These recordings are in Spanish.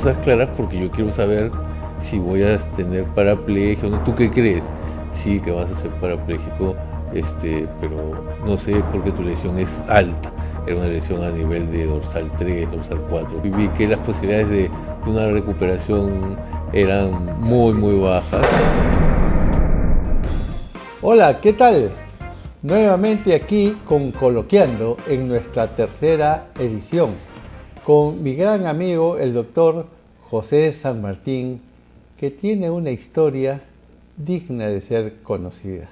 cosas claras porque yo quiero saber si voy a tener paraplegia o no. ¿Tú qué crees? Sí, que vas a ser parapléjico, pero no sé porque tu lesión es alta. Era una lesión a nivel de dorsal 3, dorsal 4. Y vi que las posibilidades de una recuperación eran muy bajas. Hola, ¿qué tal? Nuevamente aquí con Coloquiando en nuestra tercera edición con mi gran amigo el doctor José San Martín, que tiene una historia digna de ser conocida.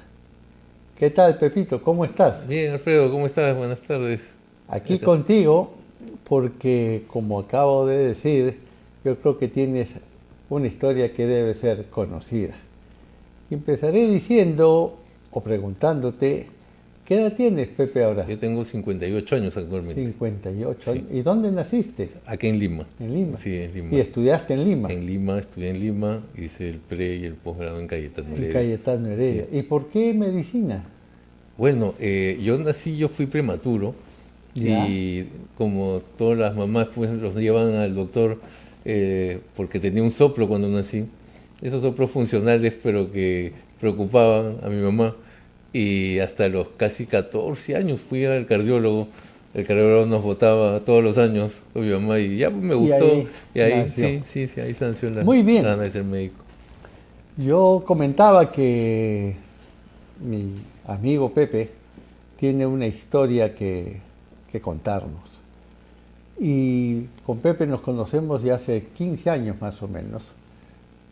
¿Qué tal, Pepito? ¿Cómo estás? Bien, Alfredo, ¿cómo estás? Buenas tardes. Aquí contigo porque, como acabo de decir, yo creo que tienes una historia que debe ser conocida. Empezaré diciendo o preguntándote, ¿qué edad tienes, Pepe, ahora? Yo tengo 58 años actualmente. 58 años. Sí. ¿Y dónde naciste? Aquí en Lima. En Lima. Sí, en Lima. ¿Y estudiaste en Lima? En Lima, estudié en Lima, hice el pre y el posgrado en Cayetano Heredia. En Cayetano Heredia. Sí. ¿Y por qué medicina? Bueno, yo fui prematuro. ¿Ya? Y como todas las mamás pues los llevan al doctor porque tenía un soplo cuando nací, esos soplos funcionales pero que preocupaban a mi mamá, y hasta los casi 14 años fui al cardiólogo. El cardiólogo nos votaba todos los años con mi mamá y ya pues, me gustó, y ahí nació. sí, ahí sanció la Muy bien. gana de ser médico. Yo comentaba que mi amigo Pepe tiene una historia que contarnos. Y con Pepe nos conocemos ya hace 15 años más o menos.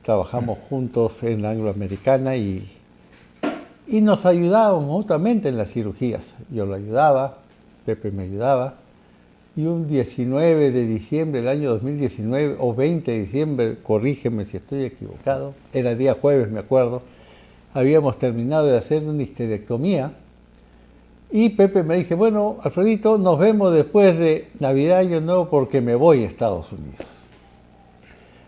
Trabajamos juntos en la Angloamericana y nos ayudábamos mutuamente en las cirugías. Yo lo ayudaba, Pepe me ayudaba. Y un 19 de diciembre del año 2019, o 20 de diciembre, corrígeme si estoy equivocado, era día jueves, me acuerdo, habíamos terminado de hacer una histerectomía. Y Pepe me dice, bueno, Alfredito, nos vemos después de Navidad y Año Nuevo porque me voy a Estados Unidos.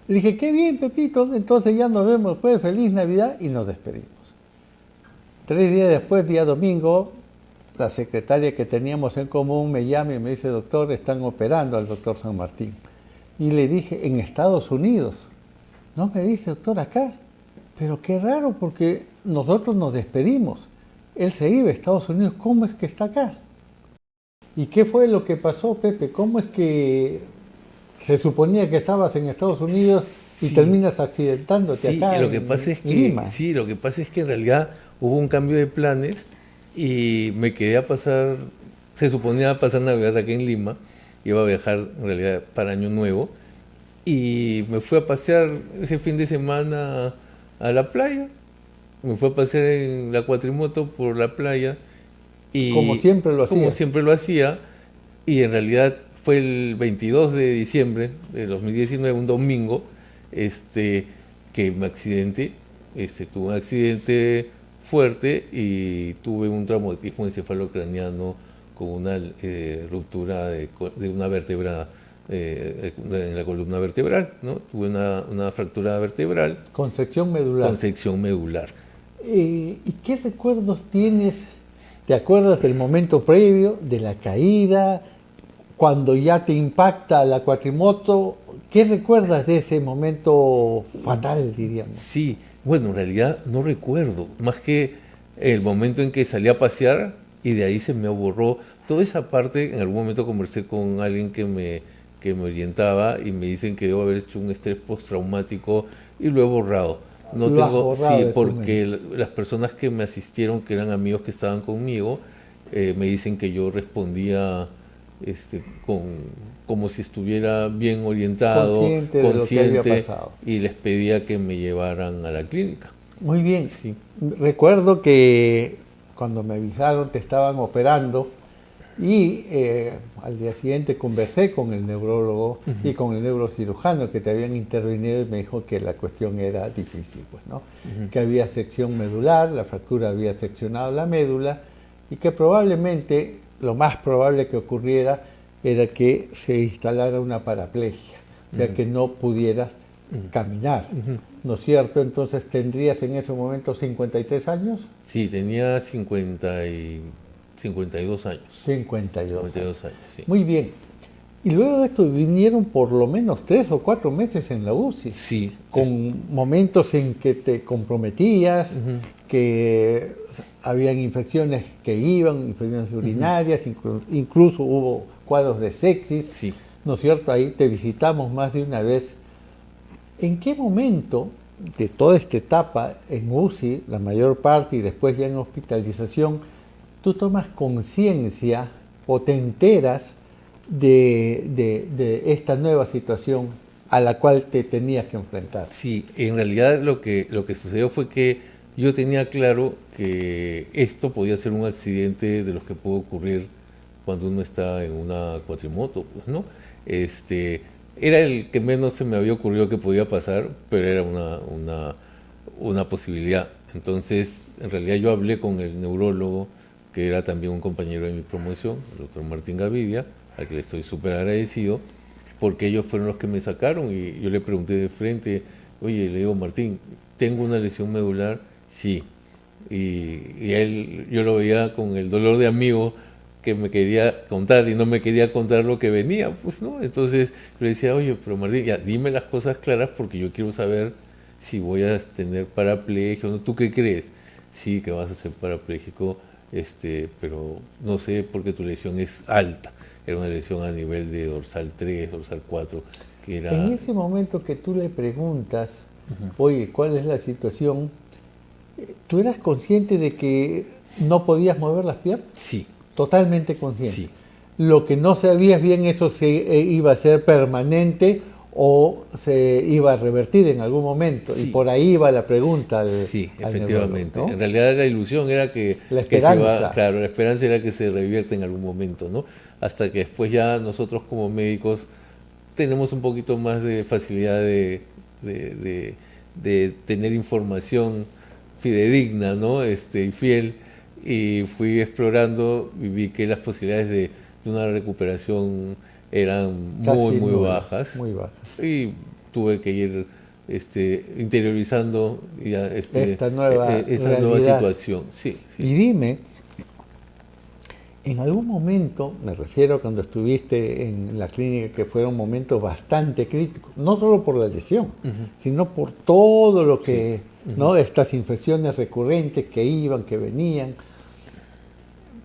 Le dije, qué bien, Pepito, entonces ya nos vemos después, feliz Navidad, y nos despedimos. 3 días después, día domingo, la secretaria que teníamos en común me llama y me dice, doctor, están operando al doctor San Martín. Y le dije, en Estados Unidos. No me dice, doctor, acá. Pero qué raro, porque nosotros nos despedimos. Él se iba a Estados Unidos, ¿cómo es que está acá? ¿Y qué fue lo que pasó, Pepe? ¿Cómo es que se suponía que estabas en Estados Unidos y terminas accidentándote acá lo que pasa es que, Lima? Sí, lo que pasa es que en realidad hubo un cambio de planes y me quedé a pasar, se suponía pasar Navidad aquí en Lima, iba a viajar en realidad para Año Nuevo y me fui a pasear ese fin de semana a la playa. Me fue a pasear en la cuatrimoto por la playa. Y como siempre lo hacía. Como siempre lo hacía. Y en realidad fue el 22 de diciembre de 2019, un domingo, que me accidenté. Tuve un accidente fuerte y tuve un traumatismo encefalocraniano con una ruptura de una vértebra en la columna vertebral, ¿no? Tuve una fractura vertebral. Con sección medular. Con sección medular. ¿Y qué recuerdos tienes? ¿Te acuerdas del momento previo, de la caída, cuando ya te impacta la cuatrimoto? ¿Qué recuerdas de ese momento fatal, diríamos? Sí, bueno, en realidad no recuerdo, más que el momento en que salí a pasear y de ahí se me borró toda esa parte. En algún momento conversé con alguien que me orientaba y me dicen que debo haber hecho un estrés postraumático y lo he borrado. No tengo, sí, porque las personas que me asistieron, que eran amigos que estaban conmigo, me dicen que yo respondía como si estuviera bien orientado, consciente, y les pedía que me llevaran a la clínica. Muy bien. Sí. Recuerdo que cuando me avisaron te estaban operando y al día siguiente conversé con el neurólogo y con el neurocirujano que te habían intervenido y me dijo que la cuestión era difícil, pues, ¿no? Que había sección medular, la fractura había seccionado la médula y que probablemente, lo más probable que ocurriera era que se instalara una paraplegia, o sea que no pudieras caminar, ¿no es cierto? Entonces, ¿tendrías en ese momento 53 años? Sí, tenía 52 años. 52 años, sí. Muy bien. Y luego de esto vinieron por lo menos 3 o 4 meses en la UCI, Sí, con momentos en que te comprometías, que habían infecciones que iban, infecciones urinarias, incluso hubo cuadros de sepsis, sí. ¿no es cierto? Ahí te visitamos más de una vez. ¿En qué momento de toda esta etapa en UCI, la mayor parte, y después ya en hospitalización, tú tomas conciencia o te enteras de esta nueva situación a la cual te tenías que enfrentar? Sí, en realidad lo que sucedió fue que yo tenía claro que esto podía ser un accidente de los que puede ocurrir cuando uno está en una cuatrimoto, pues, ¿no? Era el que menos se me había ocurrido que podía pasar, pero era una posibilidad. Entonces, en realidad yo hablé con el neurólogo, que era también un compañero de mi promoción, el doctor Martín Gavidia, al que le estoy súper agradecido, porque ellos fueron los que me sacaron y yo le pregunté de frente, oye, le digo, Martín, ¿tengo una lesión medular? Sí. Y él, yo lo veía con el dolor de amigo que me quería contar y no me quería contar lo que venía, pues, ¿no? Entonces yo le decía, oye, pero Martín, ya dime las cosas claras porque yo quiero saber si voy a tener paraplegia, ¿no? ¿Tú qué crees? Sí, que vas a ser parapléjico, pero no sé porque tu lesión es alta. Era una lesión a nivel de dorsal 3, dorsal 4, que era... En ese momento que tú le preguntas, oye, ¿cuál es la situación? ¿Tú eras consciente de que no podías mover las piernas? Sí. Totalmente consciente. Sí. Lo que no sabías bien, eso se iba a ser permanente o se iba a revertir en algún momento. Sí. Y por ahí iba la pregunta sí, al efectivamente. neurólogo, ¿no? En realidad la ilusión era que la esperanza. claro, la esperanza era que se revierta en algún momento, ¿no? Hasta que después ya nosotros como médicos tenemos un poquito más de facilidad de tener información fidedigna, ¿no? Y fiel, y fui explorando y vi que las posibilidades de una recuperación eran muy bajas. Muy bajas. Y tuve que ir interiorizando ya, esta nueva situación. Sí, sí. Y dime, en algún momento, me refiero cuando estuviste en la clínica, que fueron momentos bastante críticos, no solo por la lesión, sino por todo lo que, ¿no? Estas infecciones recurrentes que iban, que venían.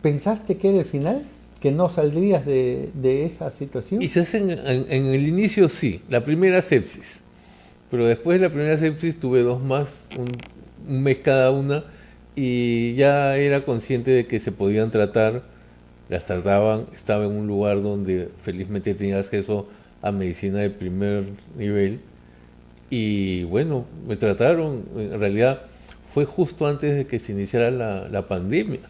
¿Pensaste que era el final? ¿Que no saldrías de esa situación? Quizás en el inicio sí, la primera sepsis, pero después de la primera sepsis tuve 2 más, un mes cada una, y ya era consciente de que se podían tratar, las trataban, estaba en un lugar donde felizmente tenía acceso a medicina de primer nivel, y bueno, me trataron. En realidad fue justo antes de que se iniciara la pandemia.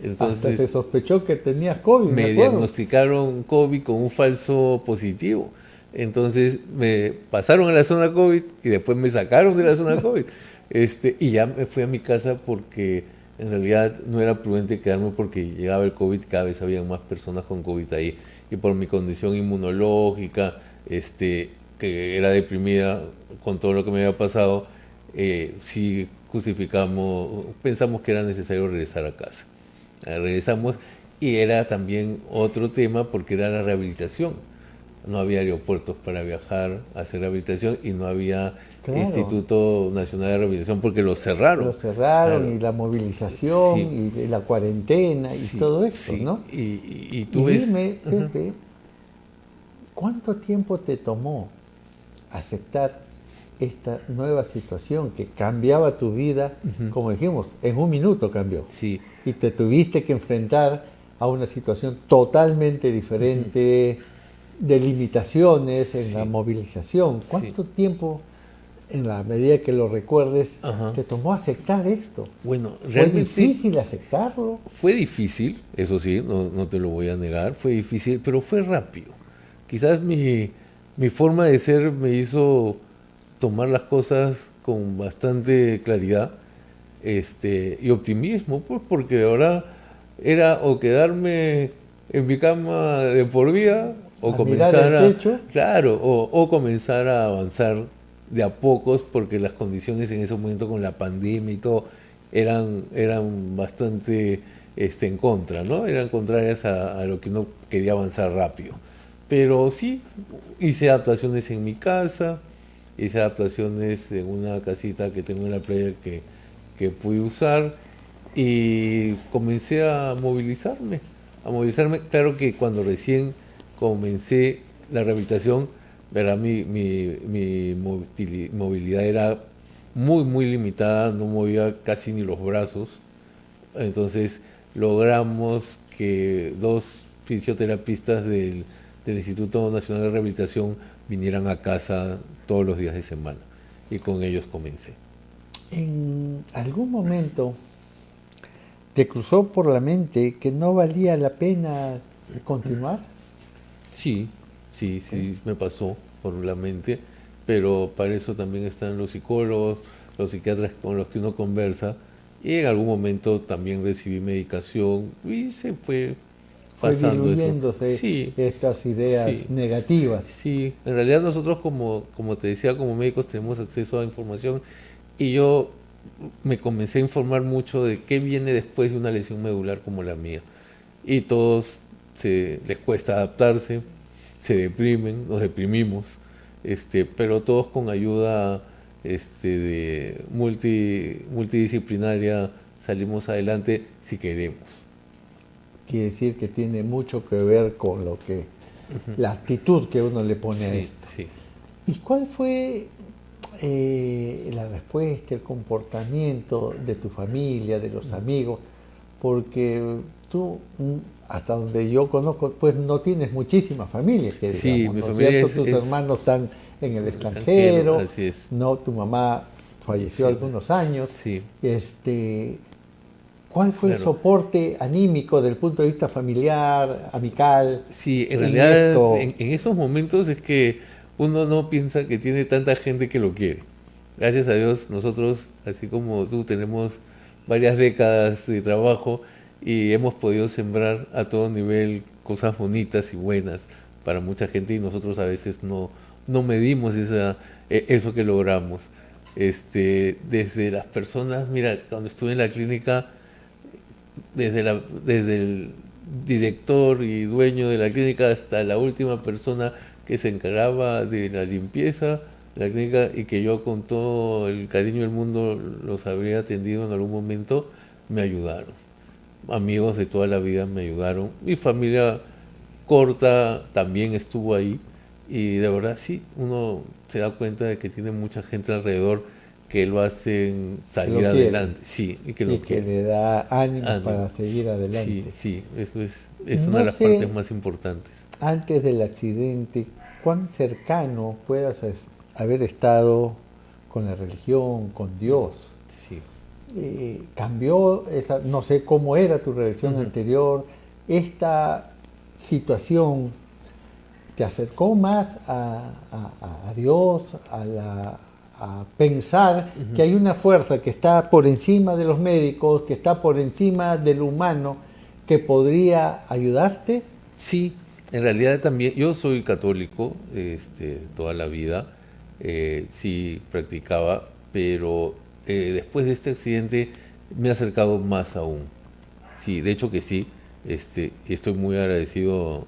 Entonces, hasta se sospechó que tenías COVID. Me diagnosticaron COVID con un falso positivo. Entonces me pasaron a la zona COVID y después me sacaron de la zona COVID. Y ya me fui a mi casa porque en realidad no era prudente quedarme porque llegaba el COVID, cada vez había más personas con COVID ahí. Y por mi condición inmunológica, que era deprimida con todo lo que me había pasado, sí pensamos que era necesario regresar a casa. Regresamos y era también otro tema porque era la rehabilitación. No había aeropuertos para viajar a hacer rehabilitación y no había Instituto Nacional de Rehabilitación porque lo cerraron. Lo cerraron, y la movilización y la cuarentena y todo eso, ¿no? Y tú ves... Dime, Pepe, ¿cuánto tiempo te tomó aceptar esta nueva situación que cambiaba tu vida? Como dijimos, en un minuto cambió. Sí. Y te tuviste que enfrentar a una situación totalmente diferente, de limitaciones en la movilización. ¿Cuánto tiempo, en la medida que lo recuerdes, te tomó aceptar esto? Bueno, realmente... ¿Fue difícil aceptarlo? Fue difícil, eso sí, no te lo voy a negar, fue difícil, pero fue rápido. Quizás mi forma de ser me hizo tomar las cosas con bastante claridad y optimismo, pues, porque ahora era o quedarme en mi cama de por vida o comenzar o comenzar a avanzar de a pocos, porque las condiciones en ese momento con la pandemia y todo eran bastante en contra, ¿no? Eran contrarias a lo que uno quería avanzar rápido. Pero sí, hice adaptaciones en mi casa, hice adaptaciones en una casita que tengo en la playa que pude usar y comencé a movilizarme. Claro que cuando recién comencé la rehabilitación, ¿verdad? Mi movilidad era muy limitada, no movía casi ni los brazos. Entonces logramos que dos fisioterapistas del Instituto Nacional de Rehabilitación vinieran a casa todos los días de semana y con ellos comencé. ¿En algún momento te cruzó por la mente que no valía la pena continuar? Sí, sí, me pasó por la mente, pero para eso también están los psicólogos, los psiquiatras con los que uno conversa, y en algún momento también recibí medicación y se fue Fue pasando eso. diluyéndose Sí, estas ideas sí, negativas. sí. En realidad nosotros como te decía, como médicos tenemos acceso a información y yo me comencé a informar mucho de qué viene después de una lesión medular como la mía. Y todos les cuesta adaptarse, se deprimen, nos deprimimos, pero todos con ayuda de multidisciplinaria salimos adelante si queremos. Quiere decir que tiene mucho que ver con lo que la actitud que uno le pone a Sí, esto. sí. ¿Y cuál fue la respuesta, el comportamiento de tu familia, de los amigos? Porque tú, hasta donde yo conozco, pues no tienes muchísimas familias, que Sí, digamos, mi ¿no es familia cierto? Tus hermanos están en el extranjero, extranjero, así es. no, tu mamá falleció Sí, algunos años. sí, ¿Cuál fue el claro. soporte anímico desde el punto de vista familiar, amical, Sí, en en realidad esto? en esos momentos es que uno no piensa que tiene tanta gente que lo quiere. Gracias a Dios, nosotros, así como tú, tenemos varias décadas de trabajo y hemos podido sembrar a todo nivel cosas bonitas y buenas para mucha gente y nosotros a veces no medimos eso que logramos. Desde las personas, mira, cuando estuve en la clínica, desde el director y dueño de la clínica hasta la última persona que se encargaba de la limpieza de la clínica y que yo con todo el cariño del mundo los habría atendido en algún momento, me ayudaron. Amigos de toda la vida me ayudaron. Mi familia corta también estuvo ahí y de verdad sí, uno se da cuenta de que tiene mucha gente alrededor que lo hacen Que lo salir quiere adelante, sí, y que y lo que quieren. le da ánimos Ánimo. para seguir Sí, adelante. sí, eso es una No de las sé, partes más importantes. antes del accidente, cuán cercano puedas haber estado con la religión, con Dios. Sí. Cambió esa, no sé cómo era tu religión Ujú. anterior, esta situación te acercó más a Dios, a pensar que hay una fuerza que está por encima de los médicos, que está por encima del humano, que podría ayudarte. Sí, en realidad también, yo soy católico, toda la vida, sí practicaba, pero después de este accidente me he acercado más aún. Sí, de hecho que sí, y estoy muy agradecido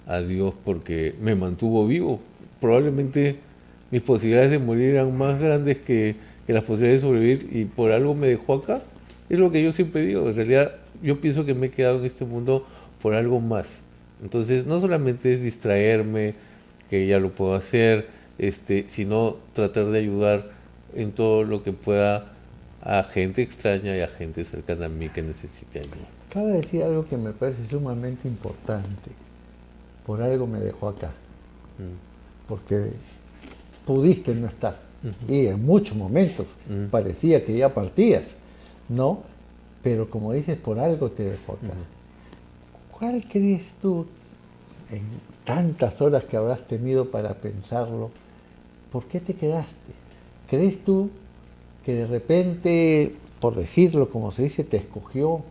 a Dios porque me mantuvo vivo. Probablemente mis posibilidades de morir eran más grandes que las posibilidades de sobrevivir y por algo me dejó acá. Es lo que yo siempre digo. En realidad yo pienso que me he quedado en este mundo por algo más. Entonces no solamente es distraerme, que ya lo puedo hacer, sino tratar de ayudar en todo lo que pueda a gente extraña y a gente cercana a mí que necesite ayuda. Acaba de decir algo que me parece sumamente importante. Por algo me dejó acá, Mm, porque pudiste no estar. ujú, Y en muchos momentos mm, parecía que ya partías, ¿no? Pero como dices, por algo te dejó acá. ujú. ¿Cuál crees tú, en tantas horas que habrás tenido para pensarlo, por qué te quedaste? ¿Crees tú que de repente, por decirlo como se dice, te escogió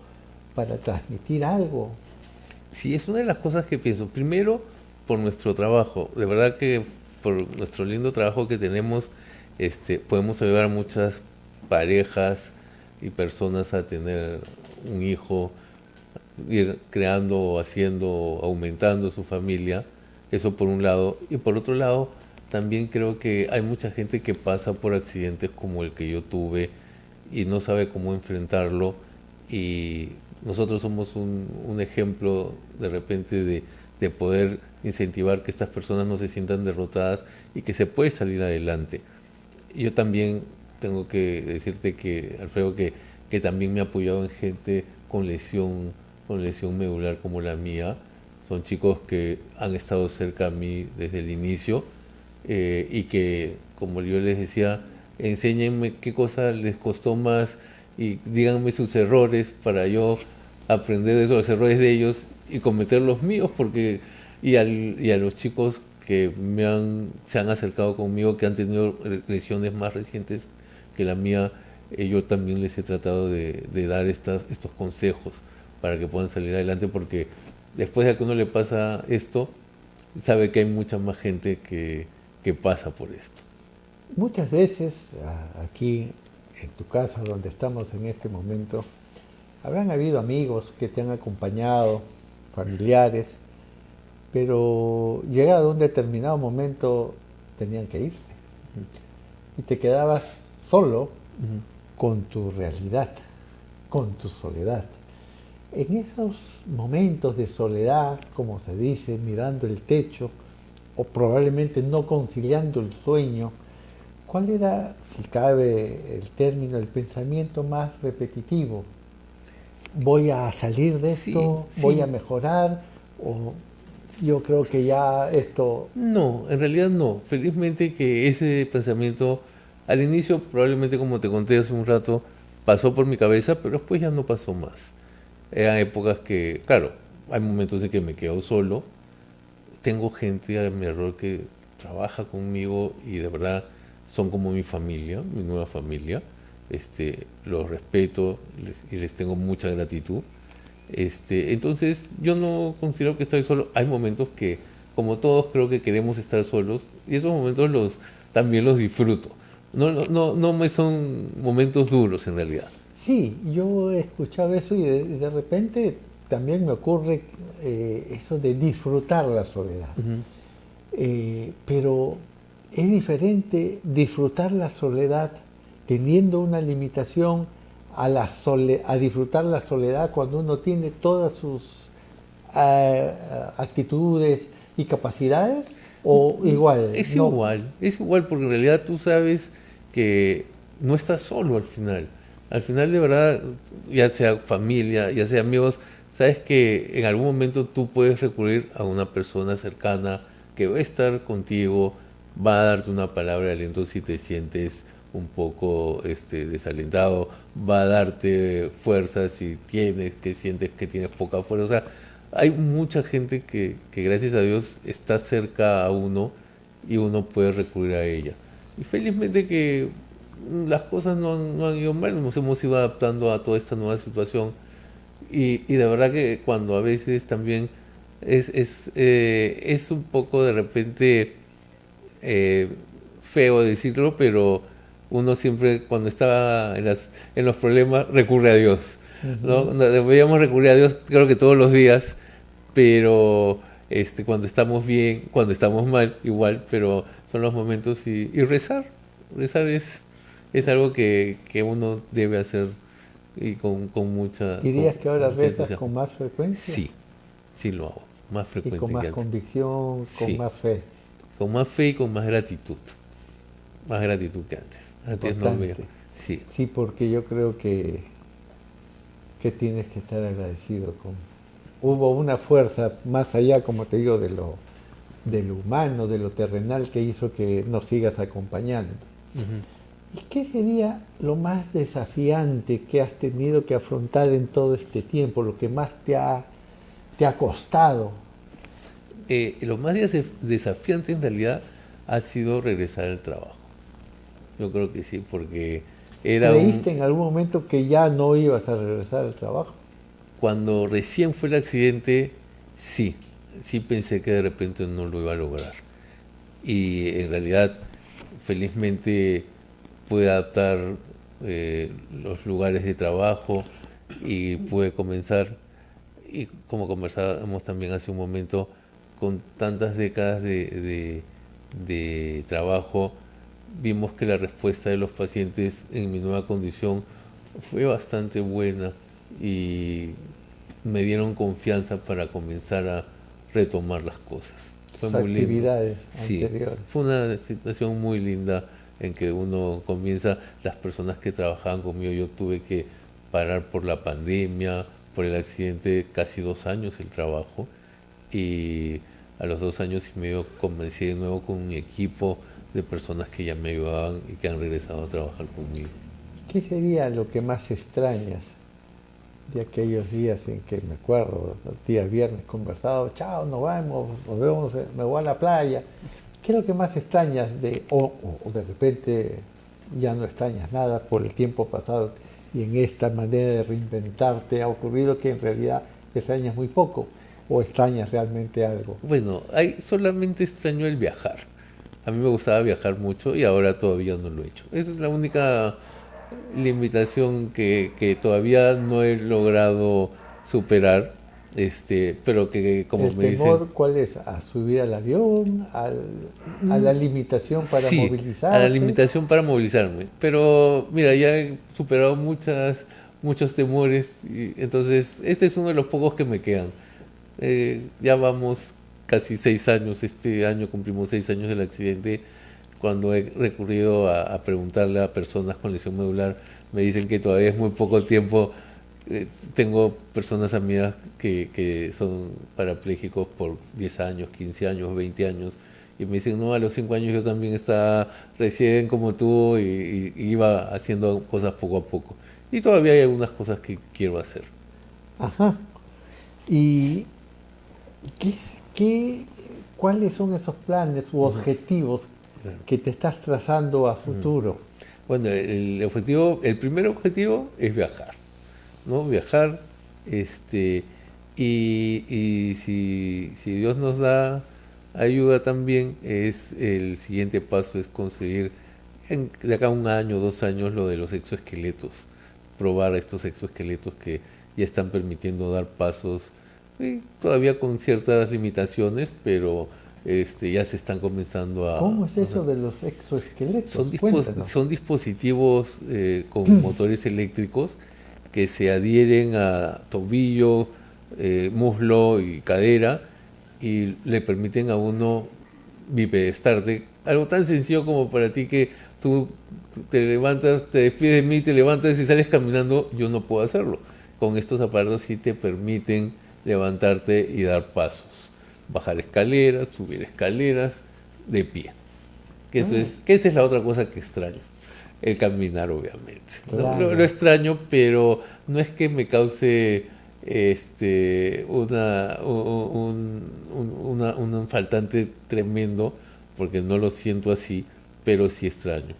para transmitir algo? Sí, es una de las cosas que pienso. Primero, por nuestro trabajo. De verdad que por nuestro lindo trabajo que tenemos, podemos ayudar a muchas parejas y personas a tener un hijo, ir creando, haciendo, aumentando su familia. Eso por un lado. Y por otro lado, también creo que hay mucha gente que pasa por accidentes como el que yo tuve y no sabe cómo enfrentarlo. Y nosotros somos un ejemplo de repente de poder incentivar que estas personas no se sientan derrotadas y que se puede salir adelante. Yo también tengo que decirte que, Alfredo, que también me he apoyado en gente con lesión medular como la mía. Son chicos que han estado cerca a mí desde el inicio y que, como yo les decía, enséñenme qué cosa les costó más y díganme sus errores para yo aprender de los errores de ellos y cometer los míos, porque y a los chicos que se han acercado conmigo, que han tenido lesiones más recientes que la mía, yo también les he tratado de dar estos consejos para que puedan salir adelante, porque después de que uno le pasa esto, sabe que hay mucha más gente que pasa por esto. Muchas veces aquí en tu casa, donde estamos en este momento, habrán habido amigos que te han acompañado, familiares, pero llegado un determinado momento tenían que irse y te quedabas solo con tu realidad, con tu soledad. En esos momentos de soledad, como se dice, mirando el techo o probablemente no conciliando el sueño, ¿cuál era, si cabe el término, el pensamiento más repetitivo? ¿Voy a salir de esto? Sí, ¿Voy sí. a mejorar? ¿O yo creo que ya esto... No, en realidad no. Felizmente que ese pensamiento al inicio, probablemente como te conté hace un rato, pasó por mi cabeza, pero después ya no pasó más. Eran épocas que, claro, hay momentos en que me quedo solo. Tengo gente a mi alrededor que trabaja conmigo y de verdad son como mi familia, mi nueva familia. Los respeto y les tengo mucha gratitud. Entonces yo no considero que estoy solo. Hay momentos que, como todos, creo que queremos estar solos y esos momentos también los disfruto. No me son momentos duros en realidad. Sí, yo he escuchado eso y de repente también me ocurre eso de disfrutar la soledad. Ujú. Pero es diferente disfrutar la soledad teniendo una limitación a disfrutar la soledad cuando uno tiene todas sus actitudes y capacidades, o igual, no. Es igual porque en realidad tú sabes que no estás solo al final. Al final de verdad, ya sea familia, ya sea amigos, sabes que en algún momento tú puedes recurrir a una persona cercana que va a estar contigo, va a darte una palabra de aliento si te sientes un poco desalentado, va a darte fuerza si sientes que tienes poca fuerza. O sea, hay mucha gente que gracias a Dios está cerca a uno y uno puede recurrir a ella. Y felizmente que las cosas no han ido mal, nos hemos ido adaptando a toda esta nueva situación y de verdad que cuando a veces también es un poco de repente eh, feo decirlo, pero uno siempre cuando está en los problemas recurre a Dios, ¿no? Deberíamos recurrir a Dios creo que todos los días, pero cuando estamos bien, cuando estamos mal, igual, pero son los momentos y rezar es algo que uno debe hacer y con mucha... ¿Dirías que ahora mucho rezas entusiasmo. con más frecuencia? Sí, sí lo hago, más Y frecuente con más que antes. convicción, con Sí, más fe. con más fe y con más gratitud que antes. Antes no veo. Importante. Sí, Sí, porque yo creo que tienes que estar agradecido con... Hubo una fuerza más allá, como te digo, de lo humano, de lo terrenal, que hizo que nos sigas acompañando. ¿Y qué sería lo más desafiante que has tenido que afrontar en todo este tiempo, lo que más te ha costado? lo más desafiante en realidad ha sido regresar al trabajo. Yo creo que sí, porque ¿Creíste en algún momento que ya no ibas a regresar al trabajo? cuando recién fue el accidente, sí pensé que de repente no lo iba a lograr. Y en realidad, felizmente, pude adaptar los lugares de trabajo y pude comenzar, y como conversábamos también hace un momento, con tantas décadas de trabajo, vimos que la respuesta de los pacientes en mi nueva condición fue bastante buena y me dieron confianza para comenzar a retomar las cosas. Fue Sus muy lindo. actividades Sí, anteriores. fue una situación muy linda en que uno comienza, las personas que trabajaban conmigo, yo tuve que parar por la pandemia, por el accidente, casi 2 años el trabajo, y a los 2 años y medio comencé de nuevo con un equipo de personas que ya me ayudaban y que han regresado a trabajar conmigo. ¿Qué sería lo que más extrañas de aquellos días en que me acuerdo, los días viernes conversado, chao, nos vemos, nos vemos, me voy a la playa? ¿Qué es lo que más extrañas o de repente ya no extrañas nada por el tiempo pasado y en esta manera de reinventarte ha ocurrido que en realidad extrañas muy poco o extrañas realmente algo? Bueno, solamente extraño el viajar. A mí me gustaba viajar mucho y ahora todavía no lo he hecho. Esa es la única limitación que todavía no he logrado superar, pero que como ¿El me temor dicen, cuál es? ¿A subir al avión? ¿A la limitación para sí, a la movilizarte? limitación para movilizarme. Pero mira, ya he superado muchos temores y entonces este es uno de los pocos que me quedan. Ya vamos casi 6 años, este año cumplimos 6 años del accidente. Cuando he recurrido a preguntarle a personas con lesión medular, me dicen que todavía es muy poco tiempo. Tengo personas amigas que son parapléjicos por 10 años, 15 años, 20 años, y me dicen, no, a los 5 años yo también estaba recién como tú y iba haciendo cosas poco a poco. Y todavía hay algunas cosas que quiero hacer. Ajá. ¿Y qué, qué- cuáles son esos planes u objetivos Claro. que te estás trazando a futuro? Bueno, el primer objetivo es viajar, ¿no? Viajar, y si Dios nos da ayuda también, el siguiente paso es conseguir de acá a 1 año, 2 años, lo de los exoesqueletos, probar estos exoesqueletos que ya están permitiendo dar pasos, todavía con ciertas limitaciones, pero ya se están comenzando ¿Cómo es a eso de los exoesqueletos? son, Cuéntanos. son dispositivos con motores eléctricos que se adhieren a tobillo, muslo y cadera y le permiten a uno bipedestarte. Algo tan sencillo como para ti que tú te levantas, te despides de mí, te levantas y sales caminando, yo no puedo hacerlo. Con estos aparatos sí te permiten levantarte y dar pasos, bajar escaleras, subir escaleras de pie. Que esa es la otra cosa que extraño, el caminar, obviamente. ¿No? Claro. Lo extraño, pero no es que me cause un faltante tremendo, porque no lo siento así, pero sí extraño.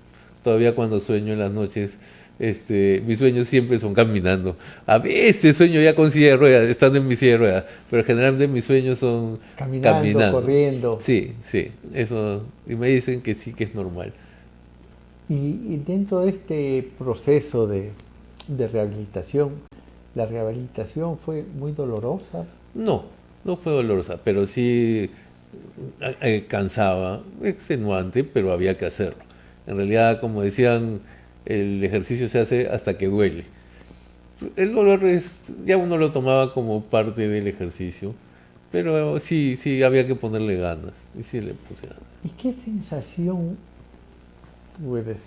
Todavía cuando sueño en las noches, mis sueños siempre son caminando. A veces sueño ya con silla de ruedas, estando en mi silla de ruedas, pero generalmente mis sueños son Caminando, caminando. corriendo. Sí, sí, eso, y me dicen que sí, que es normal. Y dentro de este proceso de rehabilitación, ¿la rehabilitación fue muy dolorosa? No, no fue dolorosa, pero sí cansaba, extenuante, pero había que hacerlo. En realidad, como decían, el ejercicio se hace hasta que duele. El dolor ya uno lo tomaba como parte del ejercicio, pero sí, sí había que ponerle ganas, y sí le puse ganas. ¿Y qué sensación, tú eres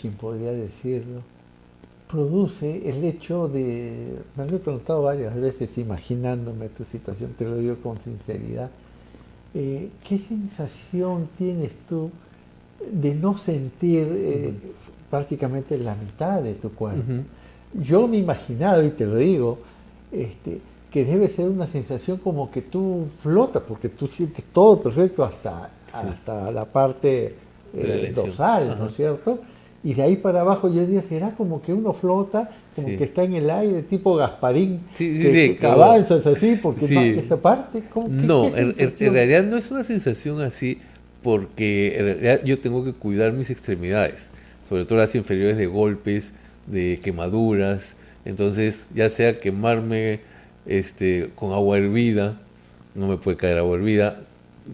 quien podría decirlo, produce el hecho de, me lo he preguntado varias veces imaginándome tu situación, te lo digo con sinceridad, ¿qué sensación tienes tú de no sentir prácticamente la mitad de tu cuerpo? Ujú. Yo me he imaginado, y te lo digo, que debe ser una sensación como que tú flotas, porque tú sientes todo perfecto hasta la parte De la lesión. dorsal, Ajá. ¿no es cierto? Y de ahí para abajo yo diría, será como que uno flota, como Sí. que está en el aire, tipo Gasparín, Sí, sí, que, sí, que como- avanzas así, porque sí. esta parte, ¿cómo, No, qué en sensación? realidad no es una sensación así, porque en realidad yo tengo que cuidar mis extremidades, sobre todo las inferiores, de golpes, de quemaduras. Entonces, ya sea quemarme con agua hervida no me puede caer agua hervida.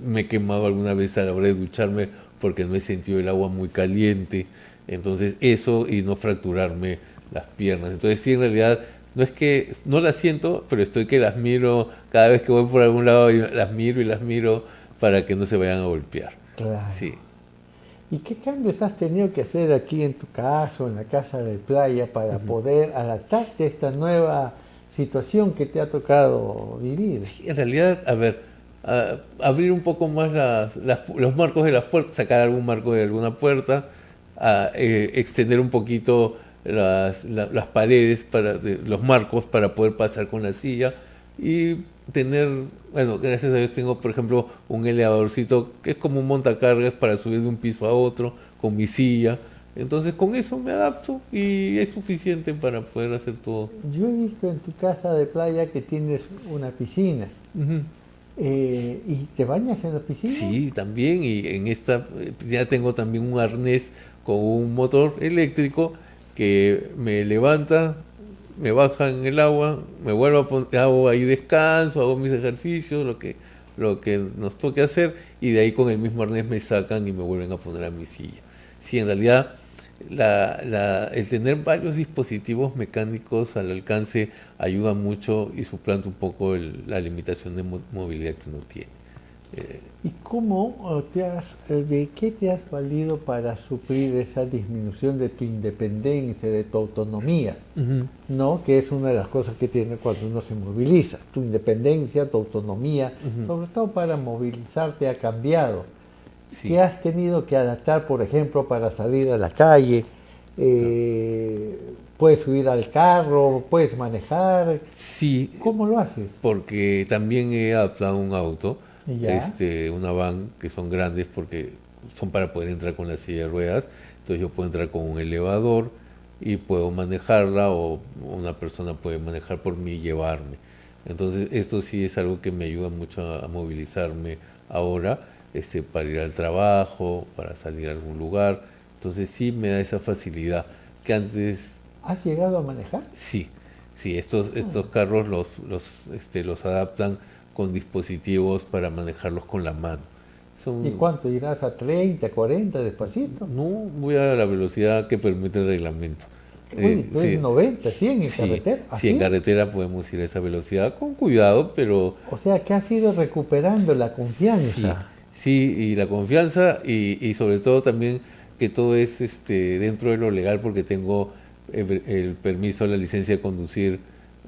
Me he quemado alguna vez a la hora de ducharme porque no he sentido el agua muy caliente. Entonces eso, y no fracturarme las piernas. Entonces sí, en realidad no es que no las siento, pero estoy que las miro cada vez que voy por algún lado, y las miro para que no se vayan a golpear. Claro. Sí. ¿Y qué cambios has tenido que hacer aquí en tu casa o en la casa de playa para poder adaptarte a esta nueva situación que te ha tocado vivir? Sí, en realidad, a ver, abrir un poco más los marcos de las puertas, sacar algún marco de alguna puerta, extender un poquito las paredes, los marcos para poder pasar con la silla y tener, bueno, gracias a Dios tengo, por ejemplo, un elevadorcito que es como un montacargas para subir de un piso a otro con mi silla. Entonces con eso me adapto y es suficiente para poder hacer todo. Yo he visto en tu casa de playa que tienes una piscina. Ujú. ¿Y te bañas en la piscina? Sí, también, y en esta ya tengo también un arnés con un motor eléctrico que me levanta, me baja en el agua, me vuelvo a poner, hago ahí descanso, hago mis ejercicios, lo que nos toque hacer, y de ahí con el mismo arnés me sacan y me vuelven a poner a mi silla. Sí, en realidad el tener varios dispositivos mecánicos al alcance ayuda mucho y suplanta un poco la limitación de movilidad que uno tiene. ¿Y cómo de qué te has valido para suplir esa disminución de tu independencia, de tu autonomía? Ujú. ¿No? Que es una de las cosas que tiene cuando uno se moviliza. Tu independencia, tu autonomía, sobre todo para movilizarte ha cambiado. Sí. ¿Qué has tenido que adaptar, por ejemplo, para salir a la calle? ¿Puedes subir al carro? ¿Puedes manejar? Sí, ¿Cómo lo haces? porque también he adaptado un auto, Ya. una van, que son grandes porque son para poder entrar con la silla de ruedas. Entonces yo puedo entrar con un elevador y puedo manejarla, o una persona puede manejar por mí y llevarme. Entonces esto sí es algo que me ayuda mucho a movilizarme ahora, para ir al trabajo, para salir a algún lugar. Entonces sí me da esa facilidad que antes. ¿Has llegado a manejar? Sí, sí, estos carros los adaptan con dispositivos para manejarlos con la mano. ¿Y cuánto irás? ¿A 30, 40, despacito? No, voy a la velocidad que permite el reglamento. Uy, tú eres 90, 100 en sí, carretera. sí, ¿Así? en carretera podemos ir a esa velocidad con cuidado, pero O sea, que has ido recuperando la sí, confianza. sí, y la confianza, y sobre todo también que todo es dentro de lo legal, porque tengo el permiso, la licencia de conducir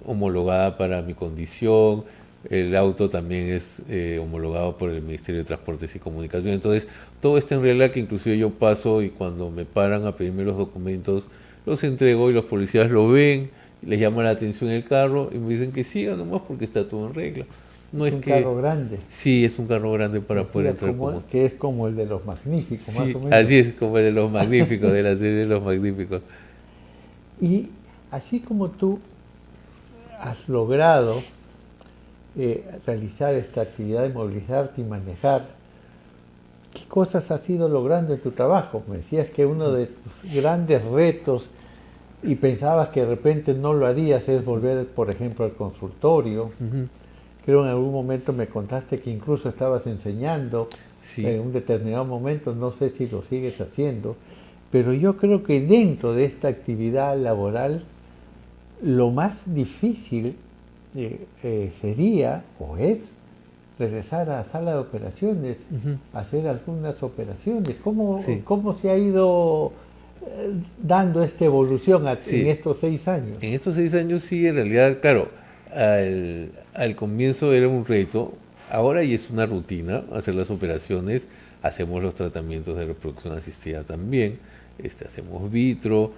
homologada para mi condición. El auto también es homologado por el Ministerio de Transportes y Comunicaciones. Entonces, todo está en regla, que inclusive yo paso y cuando me paran a pedirme los documentos, los entrego y los policías lo ven, les llama la atención el carro y me dicen que siga nomás porque está todo en regla. No Es es un que... carro grande. Sí, es un carro grande para poder entrar Que es como el de los magníficos, más Sí, o menos. así es, como el de los magníficos, de la serie de los magníficos. Y así como tú has logrado realizar esta actividad de movilizarte y manejar, ¿qué cosas has ido logrando en tu trabajo? Me decías que uno de tus grandes retos, y pensabas que de repente no lo harías, es volver, por ejemplo, al consultorio. Ujú. Creo en algún momento me contaste que incluso estabas enseñando Sí. en un determinado momento, no sé si lo sigues haciendo, pero yo creo que dentro de esta actividad laboral, lo más difícil sería o es regresar a la sala de operaciones, Ujú. hacer algunas operaciones. ¿Cómo, Sí. cómo se ha ido dando esta evolución Sí. en estos 6 años? En estos 6 años sí, en realidad, claro, al comienzo era un reto, ahora ya es una rutina hacer las operaciones, hacemos los tratamientos de reproducción asistida también, hacemos vitro,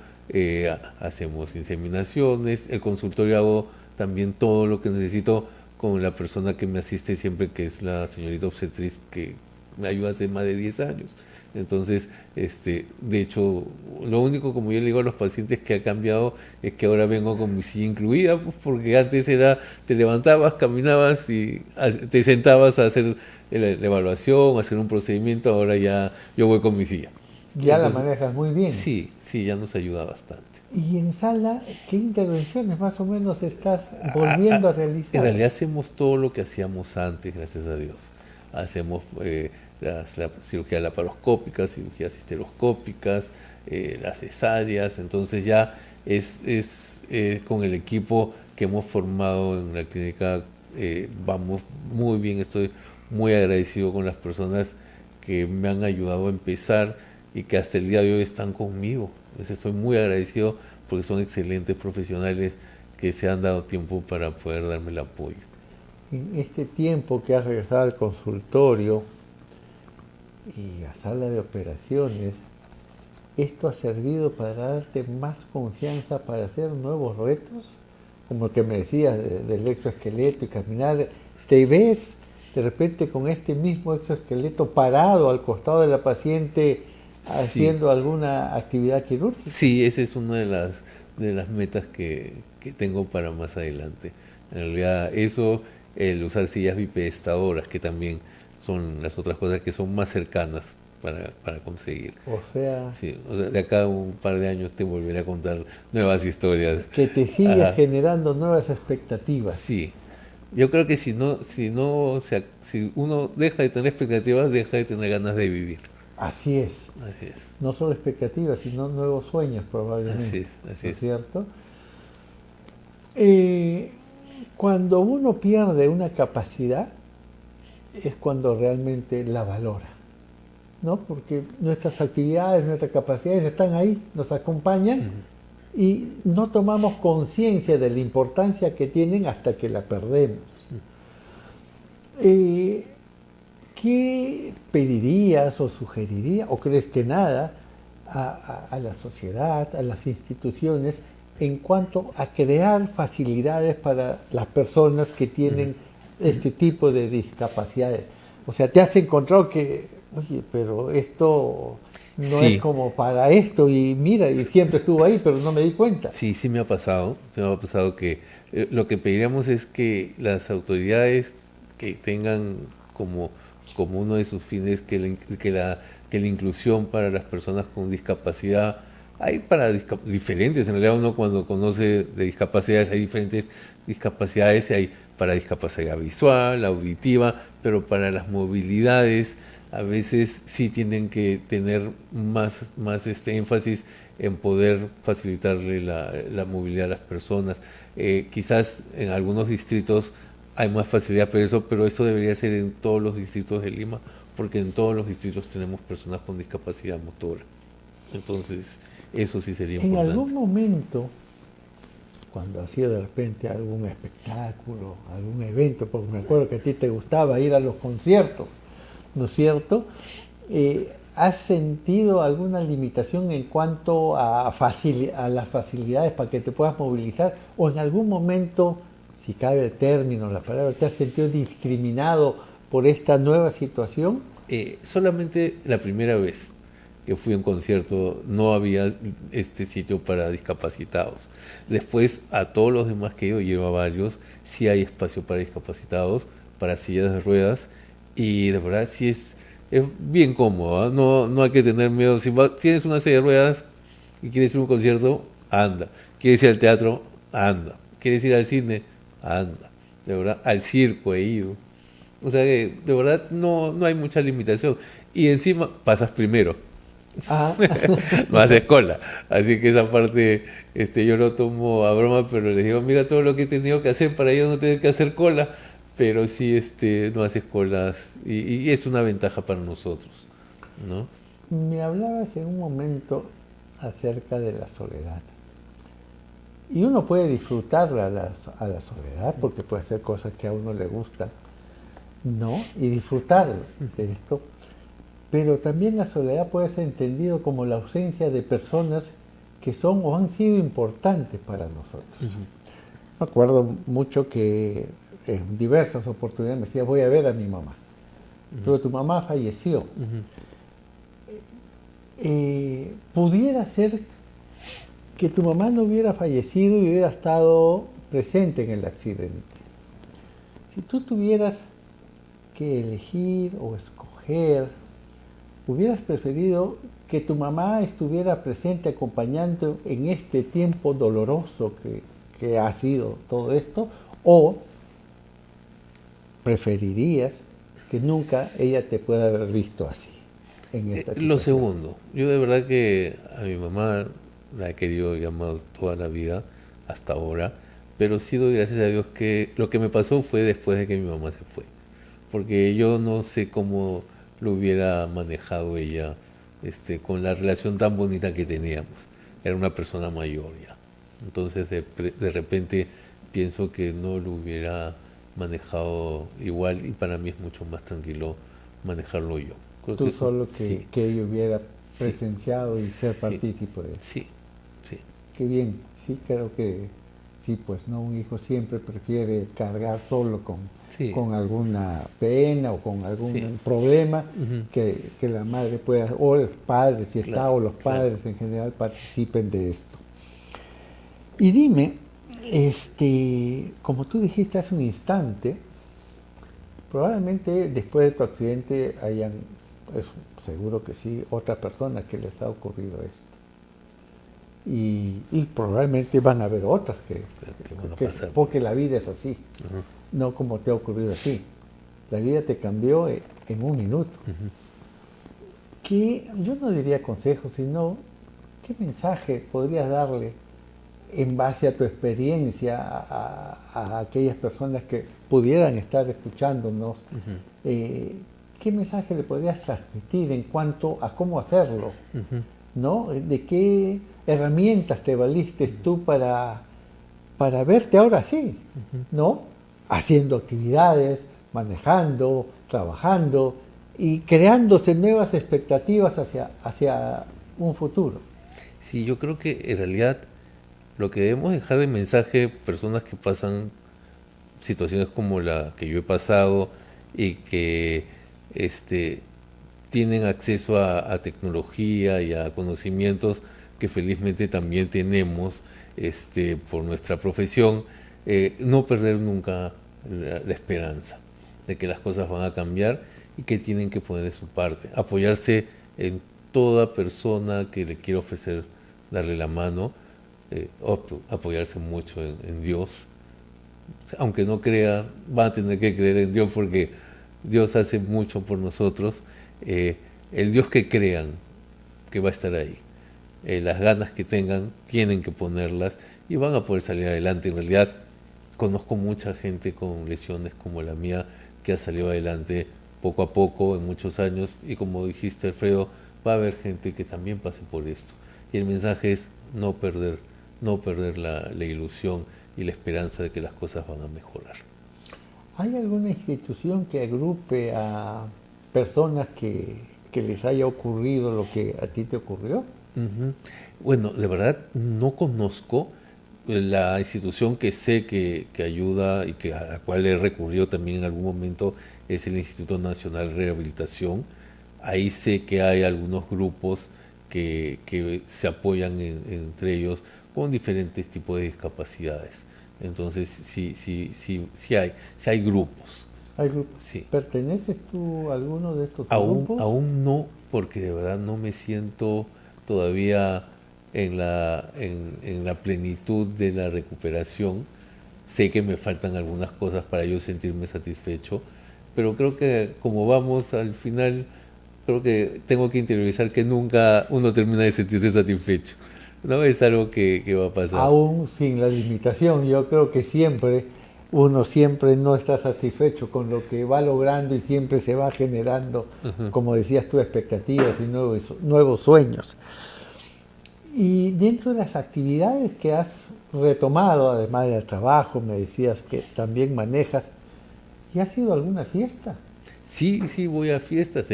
hacemos inseminaciones, el consultorio hago también todo lo que necesito con la persona que me asiste siempre, que es la señorita obstetriz que me ayuda hace más de 10 años. Entonces, de hecho, lo único, como yo le digo a los pacientes, que ha cambiado es que ahora vengo con mi silla incluida, pues, porque antes era, te levantabas, caminabas y te sentabas a hacer la evaluación, a hacer un procedimiento. Ahora ya yo voy con mi silla. Ya Entonces, la manejas muy bien. sí, sí, ya nos ayuda bastante. Y en sala, ¿qué intervenciones más o menos estás volviendo a realizar? En realidad hacemos todo lo que hacíamos antes, gracias a Dios. Hacemos la cirugía laparoscópica, cirugías histeroscópicas, las cesáreas, entonces ya es con el equipo que hemos formado en la clínica, vamos muy bien, estoy muy agradecido con las personas que me han ayudado a empezar y que hasta el día de hoy están conmigo. Entonces estoy muy agradecido porque son excelentes profesionales que se han dado tiempo para poder darme el apoyo. En este tiempo que has regresado al consultorio y a sala de operaciones, ¿esto ha servido para darte más confianza para hacer nuevos retos? Como el que me decías del exoesqueleto y caminar, ¿te ves de repente con este mismo exoesqueleto parado al costado de la paciente haciendo Sí, alguna actividad quirúrgica? sí, esa es una de las metas que tengo para más adelante. En realidad eso, el usar sillas bipedestadoras, que también son las otras cosas que son más cercanas para conseguir. O sea, Sí, o sea, de acá a un par de años te volveré a contar nuevas historias. que te sigue Ajá. generando nuevas expectativas. Sí, yo creo que si uno deja de tener expectativas, deja de tener ganas de vivir. Así es. Así es, No solo expectativas, sino nuevos sueños así probablemente, es, así ¿no es es. cierto? Eh, Cuando uno pierde una capacidad es cuando realmente la valora, ¿no? Porque nuestras actividades, nuestras capacidades están ahí, nos acompañan Ujú. y no tomamos conciencia de la importancia que tienen hasta que la perdemos. Eh, ¿Qué pedirías o sugerirías, o crees que nada, a la sociedad, a las instituciones, en cuanto a crear facilidades para las personas que tienen este tipo de discapacidades? O sea, te has encontrado que, oye, pero esto no es Sí, como para esto, y mira, y siempre estuvo ahí, pero no me di cuenta. sí, sí me ha pasado que lo que pediríamos es que las autoridades que tengan como, como uno de sus fines que la inclusión para las personas con discapacidad, hay para diferentes, en realidad uno cuando conoce de discapacidades, hay diferentes discapacidades, hay para discapacidad visual, auditiva, pero para las movilidades a veces sí tienen que tener más énfasis en poder facilitarle la movilidad a las personas. Quizás en algunos distritos hay más facilidad pero eso debería ser en todos los distritos de Lima, porque en todos los distritos tenemos personas con discapacidad motora. Entonces, eso sí sería En importante. algún momento, cuando hacía de repente algún espectáculo, algún evento, porque me acuerdo que a ti te gustaba ir a los conciertos, ¿no es cierto? ¿Has sentido alguna limitación en cuanto a las facilidades para que te puedas movilizar? ¿O en algún momento, si cabe el término, la palabra, te has sentido discriminado por esta nueva situación? Solamente la primera vez que fui a un concierto no había este sitio para discapacitados. Después, a todos los demás que yo llevo a varios, sí hay espacio para discapacitados, para sillas de ruedas, y de verdad sí es bien cómodo, ¿ah? No, no hay que tener miedo. Si tienes una silla de ruedas y quieres ir a un concierto, anda. ¿Quieres ir al teatro? Anda. ¿Quieres ir al cine? Anda. De verdad, al circo he ido. O sea que de verdad no hay mucha limitación. Y encima pasas primero, Ah, no haces cola. Así que esa parte yo lo tomo a broma, pero les digo, mira todo lo que he tenido que hacer para yo no tener que hacer cola. Pero sí no haces colas y es una ventaja para nosotros, ¿no? me hablabas en un momento acerca de la soledad. Y uno puede disfrutarla a la soledad porque puede hacer cosas que a uno le gustan, ¿no? Y disfrutar de esto. Pero también la soledad puede ser entendido como la ausencia de personas que son o han sido importantes para nosotros. Me acuerdo mucho que en diversas oportunidades me decía, voy a ver a mi mamá. Pero tu mamá falleció. Ujú. Pudiera ser que tu mamá no hubiera fallecido y hubiera estado presente en el accidente. Si tú tuvieras que elegir o escoger, hubieras preferido que tu mamá estuviera presente acompañando en este tiempo doloroso que ha sido todo esto? ¿O preferirías que nunca ella te pueda haber visto así, en esta situación? Lo segundo, yo de verdad que a mi mamá la he querido y amado toda la vida, hasta ahora, pero sí doy gracias a Dios que lo que me pasó fue después de que mi mamá se fue, porque yo no sé cómo lo hubiera manejado ella con la relación tan bonita que teníamos. Era una persona mayor ya, entonces de repente pienso que no lo hubiera manejado igual y para mí es mucho más tranquilo manejarlo yo. Creo Tú que eso, solo sí, que ella hubiera sí, presenciado y ser sí, partícipe de eso. sí, sí, Qué bien, sí, creo que sí, pues no, un hijo siempre prefiere cargar solo sí, con alguna pena o con algún sí. problema Ujú. que la madre pueda, o el padre, si está, Claro, o los claro. padres en general participen de esto. Y dime, como tú dijiste hace un instante, probablemente después de tu accidente hayan, eso, seguro que sí, otras personas que les ha ocurrido esto. Y probablemente van a haber otras Que van a pasar por porque eso. la vida es así, Ujú, no como te ha ocurrido a ti. La vida te cambió en un minuto. ujú. ¿Qué, yo no diría consejo, sino qué mensaje podrías darle en base a tu experiencia a aquellas personas que pudieran estar escuchándonos? ¿Qué mensaje le podrías transmitir en cuanto a cómo hacerlo? ¿No? ¿De qué herramientas te valiste tú para verte ahora sí? ¿No? Haciendo actividades, manejando, trabajando y creándose nuevas expectativas hacia un futuro. Sí, yo creo que en realidad lo que debemos dejar de mensaje, personas que pasan situaciones como la que yo he pasado y que tienen acceso a tecnología y a conocimientos que felizmente también tenemos por nuestra profesión, no perder nunca la esperanza de que las cosas van a cambiar y que tienen que poner de su parte, apoyarse en toda persona que le quiera ofrecer darle la mano, apoyarse mucho en Dios. Aunque no crea, van a tener que creer en Dios porque Dios hace mucho por nosotros. El Dios que crean que va a estar ahí. Las ganas que tengan, tienen que ponerlas y van a poder salir adelante. En realidad, conozco mucha gente con lesiones como la mía que ha salido adelante poco a poco, en muchos años, y como dijiste, Alfredo, va a haber gente que también pase por esto. Y el mensaje es no perder la ilusión y la esperanza de que las cosas van a mejorar. ¿Hay alguna institución que agrupe a personas que les haya ocurrido lo que a ti te ocurrió? Uh-huh. Bueno, de verdad no conozco la institución que sé que ayuda y a la cual he recurrido también en algún momento es el Instituto Nacional de Rehabilitación. Ahí sé que hay algunos grupos que se apoyan entre ellos con diferentes tipos de discapacidades. Entonces sí hay grupos. ¿Hay grupos? Sí. ¿Perteneces tú a alguno de estos grupos? Aún no, porque de verdad no me siento todavía en la plenitud de la recuperación. Sé que me faltan algunas cosas para yo sentirme satisfecho, pero creo que como vamos al final, creo que tengo que interiorizar que nunca uno termina de sentirse satisfecho. No es algo que va a pasar. Aún sin la limitación, yo creo que uno siempre no está satisfecho con lo que va logrando y siempre se va generando, como decías tú, expectativas y nuevos sueños. Y dentro de las actividades que has retomado, además del trabajo, me decías que también manejas, ¿y has ido a alguna fiesta? Sí, voy a fiestas,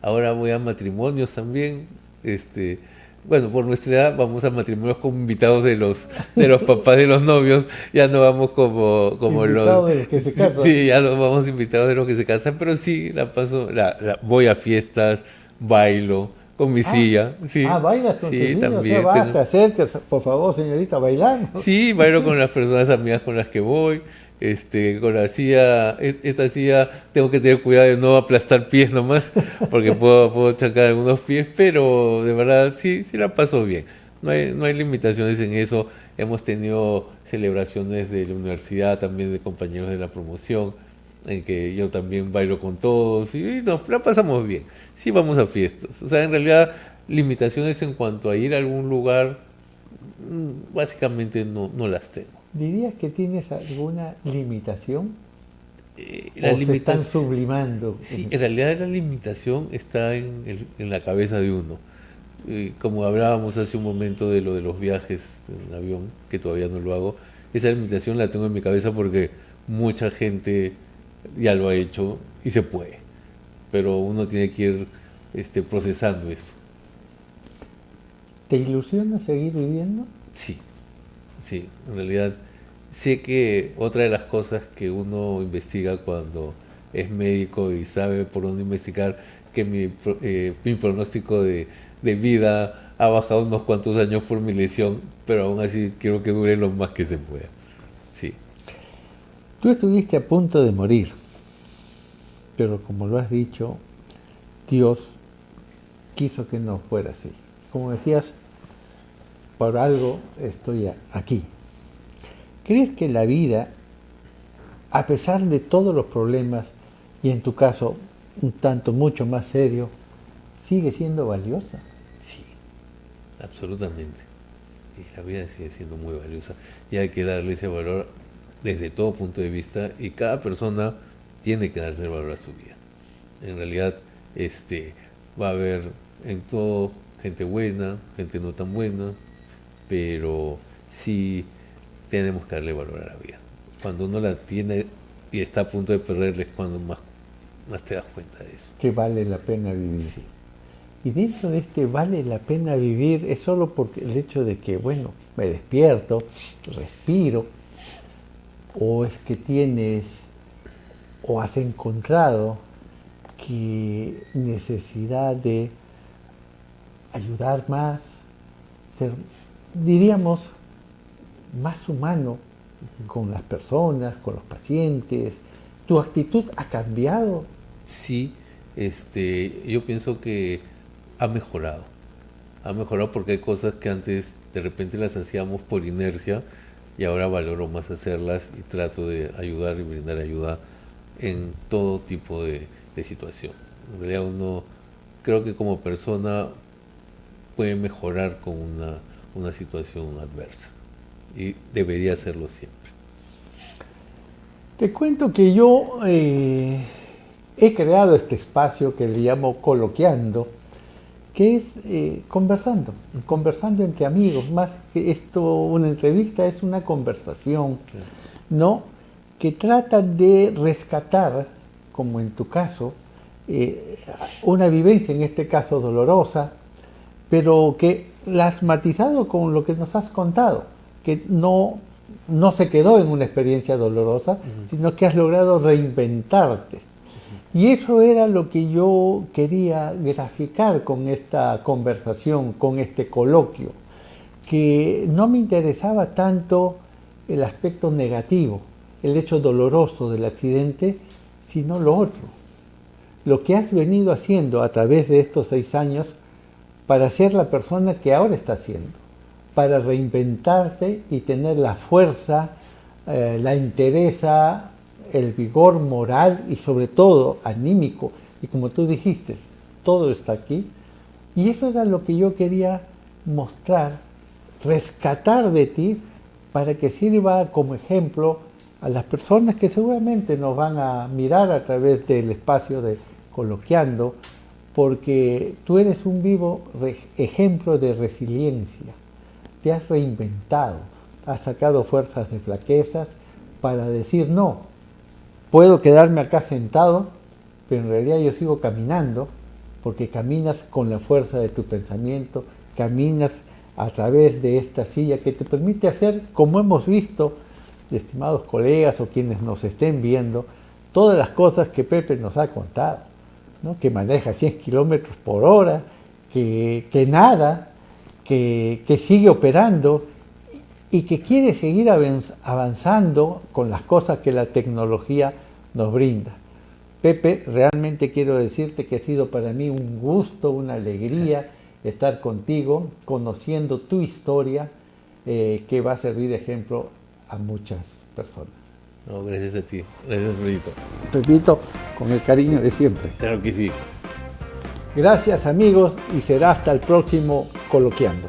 ahora voy a matrimonios también. Bueno, por nuestra edad vamos a matrimonios como invitados de los papás de los novios, ya no vamos como invitados de los que se casan. Sí, ya no vamos invitados de los que se casan, pero sí voy a fiestas, bailo con mi silla. Sí, bailas con tu silla, también. Te acercas, por favor, señorita, a bailar, ¿no? Sí, bailo con las personas amigas con las que voy. Con la silla, esta silla tengo que tener cuidado de no aplastar pies nomás, porque puedo chocar algunos pies, pero de verdad sí la paso bien. No hay limitaciones en eso. Hemos tenido celebraciones de la universidad, también de compañeros de la promoción, en que yo también bailo con todos y nos la pasamos bien. Sí vamos a fiestas. O sea, en realidad limitaciones en cuanto a ir a algún lugar, básicamente no las tengo. ¿Dirías que tienes alguna limitación? La ¿O se están limitación, sublimando? sí, en realidad la limitación está en la cabeza de uno. Como hablábamos hace un momento de lo de los viajes en avión, que todavía no lo hago, esa limitación la tengo en mi cabeza porque mucha gente ya lo ha hecho y se puede, pero uno tiene que ir procesando eso. ¿Te ilusiona seguir viviendo? Sí, sí, en realidad sé que otra de las cosas que uno investiga cuando es médico y sabe por dónde investigar, que mi pronóstico de vida ha bajado unos cuantos años por mi lesión, pero aún así quiero que dure lo más que se pueda. Sí, Tú estuviste a punto de morir, pero como lo has dicho, Dios quiso que no fuera así. Como decías, por algo estoy aquí. ¿Crees que la vida, a pesar de todos los problemas, y en tu caso un tanto mucho más serio, sigue siendo valiosa? sí, absolutamente. Y la vida sigue siendo muy valiosa y hay que darle ese valor desde todo punto de vista y cada persona tiene que darle valor a su vida. En realidad, va a haber en todo gente buena, gente no tan buena, pero sí tenemos que darle valor a la vida. Cuando uno la tiene y está a punto de perderla es cuando más te das cuenta de eso. Que vale la pena vivir. Sí. Y dentro de este vale la pena vivir es solo porque el hecho de que, bueno, me despierto, respiro, o es que tienes o has encontrado que necesidad de ayudar más, ser, diríamos, más humano con las personas, con los pacientes. ¿Tu actitud ha cambiado? Sí, yo pienso que ha mejorado. Ha mejorado porque hay cosas que antes de repente las hacíamos por inercia y ahora valoro más hacerlas y trato de ayudar y brindar ayuda en todo tipo de situación. En realidad uno creo que como persona puede mejorar con una situación adversa y debería hacerlo siempre. Te cuento que yo he creado este espacio que le llamo Coloquiando, que es conversando entre amigos, más que esto, una entrevista es una conversación, Claro. ¿no? Que trata de rescatar, como en tu caso, una vivencia, en este caso dolorosa, pero que la has matizado con lo que nos has contado, que no se quedó en una experiencia dolorosa, sino que has logrado reinventarte. Y eso era lo que yo quería graficar con esta conversación, con este coloquio, que no me interesaba tanto el aspecto negativo, el hecho doloroso del accidente, sino lo otro. Lo que has venido haciendo a través de estos 6 años para ser la persona que ahora estás siendo, para reinventarte y tener la fuerza, la entereza, el vigor moral y sobre todo anímico. Y como tú dijiste, todo está aquí. Y eso era lo que yo quería mostrar, rescatar de ti para que sirva como ejemplo a las personas que seguramente nos van a mirar a través del espacio de Coloquiando, porque tú eres un vivo ejemplo de resiliencia. Te has reinventado, has sacado fuerzas de flaquezas para decir no, puedo quedarme acá sentado, pero en realidad yo sigo caminando, porque caminas con la fuerza de tu pensamiento, caminas a través de esta silla que te permite hacer, como hemos visto, estimados colegas o quienes nos estén viendo, todas las cosas que Pepe nos ha contado, ¿no? Que maneja 100 kilómetros por hora, que nada, que sigue operando y que quiere seguir avanzando con las cosas que la tecnología nos brinda. Pepe, realmente quiero decirte que ha sido para mí un gusto, una alegría estar contigo, conociendo tu historia, que va a servir de ejemplo a muchas personas. No, gracias a ti. Gracias, Rito. Pepito, con el cariño de siempre. Claro que sí. Gracias amigos y será hasta el próximo Coloquiando.